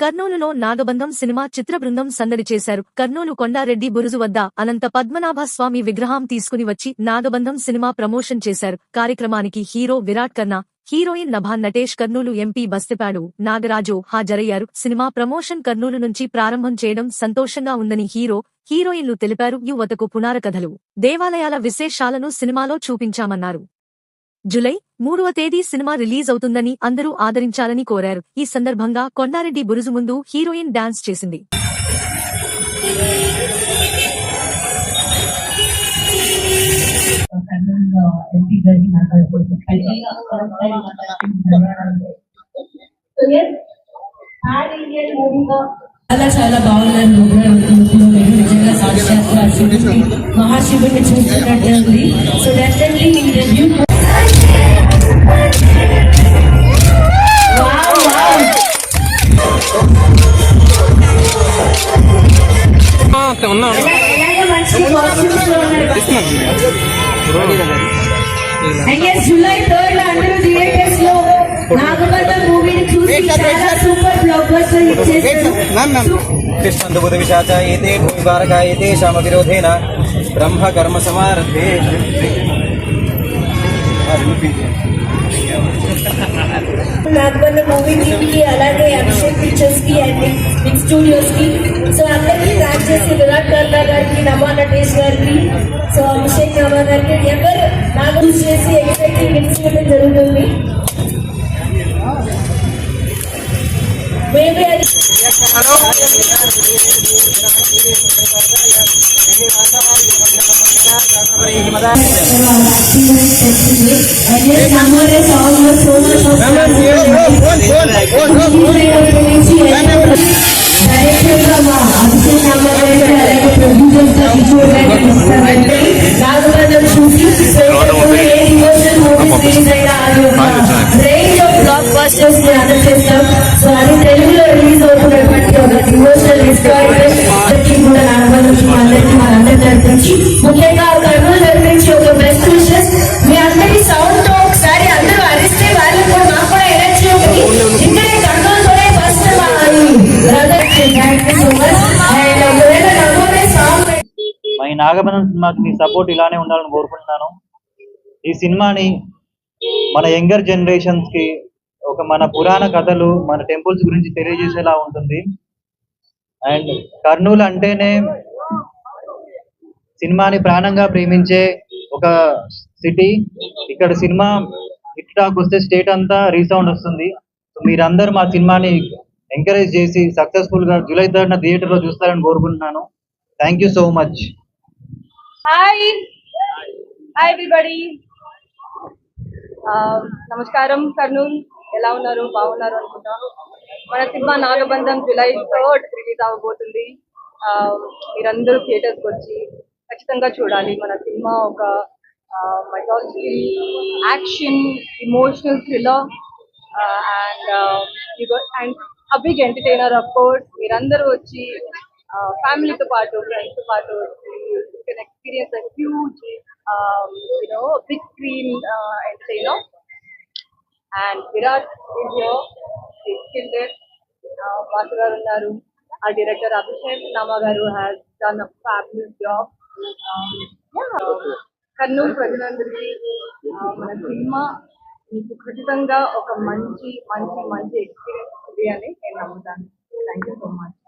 కర్నూలులో నాగబంధం సినిమా చిత్ర బృందం సందడి చేశారు. కర్నూలు కొండారెడ్డి బురుజు వద్ద అనంత పద్మనాభ స్వామి విగ్రహం తీసుకుని వచ్చి నాగబంధం సినిమా ప్రమోషన్ చేశారు. కార్యక్రమానికి హీరో విరాట్ కన్నా, హీరోయిన్ నభా నటేష్, కర్నూలు ఎంపీ బస్తిపాడు నాగరాజు హాజరయ్యారు. సినిమా ప్రమోషన్ కర్నూలు నుంచి ప్రారంభం చేయడం సంతోషంగా ఉందని హీరోయిన్లు తెలిపారు. యువతకు పునారకథలు, దేవాలయాల విశేషాలను సినిమాలో చూపించామన్నారు. జూలై 3వ తేదీ సినిమా రిలీజ్ అవుతుందని అందరూ ఆదరించాలని కోరారు. ఈ సందర్భంగా కొండారెడ్డి బురుజు ముందు హీరోయిన్ డాన్స్ చేసింది. చాలా బాగున్నారు. నిజంగా సాక్షాత్ మహాశివుడిని చూస్తున్నట్టు ఉంది. సో డెఫినెట్లీ రివ్యూ జూలై 3 అందరూ థియేటర్స్ లో నాగబంధం మూవీని చూసి చాలా సూపర్ బ్లాక్ బస్టర్ ఇచ్చేశారు. కృష్ణందుబుధ విశాచ ఏతే భూమికారక ఏతే శామ విరోధేన బ్రహ్మ కర్మ సమారభే. నాగబంధం మూవీ టీమ్ కి అలాగే అభిషేక్ పిక్చర్స్ కి అండ్ బిగ్ స్టూడియోస్ కి సో అందరికీ థ్యాంక్ చేసి విరాట్ కర్నా గారికి, నభా నటేష్ గారికి, సో అభిషేక్ నభా గారికి ఎవరు నాకు చేసి ఎక్సైటింగ్ గిఫ్ట్స్ ఇవ్వడం జరుగుతుంది. మేబీ అది సో అది తెలుగులో రిలీజ్ అవుతున్నటువంటి ఒక డివోషనల్ హిస్టారికల్ కూడా నాగబంధం అందరికీ మనందరి తరఫుంచి, ముఖ్యంగా కర్నూలు తరఫుంచి ఒక బెస్ట్ విషెస్. మీ అందరి సౌండ్ తో ఒకసారి అందరూ అరిస్తే వాళ్ళు కూడా మాకు కూడా ఎనర్జీ ఒకటి ఇక్కడే కర్నూలుతోనే ఫస్ట్ ఈ నాగబంధం సినిమాకి మీ సపోర్ట్ ఇలానే ఉండాలని కోరుకుంటున్నాను. ఈ సినిమాని మన యంగర్ జనరేషన్స్ కి ఒక మన పురాణ కథలు, మన టెంపుల్స్ గురించి తెలియజేసేలా ఉంటుంది. అండ్ కర్నూలు అంటేనే సినిమాని ప్రాణంగా ప్రేమించే ఒక సిటీ. ఇక్కడ సినిమా హిట్ టాక్ వస్తే స్టేట్ అంతా రీసౌండ్ వస్తుంది. మీరందరూ మా సినిమాని ఎంకరేజ్ చేసి సక్సెస్ఫుల్ గా జూలై 3న థియేటర్ లో చూస్తారని కోరుకుంటున్నాను. Thank you so much. Hi everybody, నమస్కారం. కర్నూలు ఎలా ఉన్నారు? బాగున్నారు అనుకుంటా. మన సినిమా నాగబంధం జూలై 3 రిలీజ్ అవ్వబోతుంది. మీరందరూ థియేటర్స్కి వచ్చి ఖచ్చితంగా చూడాలి. మన సినిమా ఒక mythology, action, emotional thriller and a big entertainer. Of course మీరందరూ వచ్చి ఫ్యామిలీతో పాటు, ఫ్రెండ్స్ తో పాటు experience a huge big screen entertainer. And Virat is here. He's killed it. Vasu garu unnaru. Our director Abhishek Nama garu has done a fabulous job. Karnool ప్రజలందరికీ మన cinema మీకు ఖచ్చితంగా ఒక మంచి ఎక్స్పీరియన్స్ ఉంది అని నేను నమ్ముతాను. Thank you so much.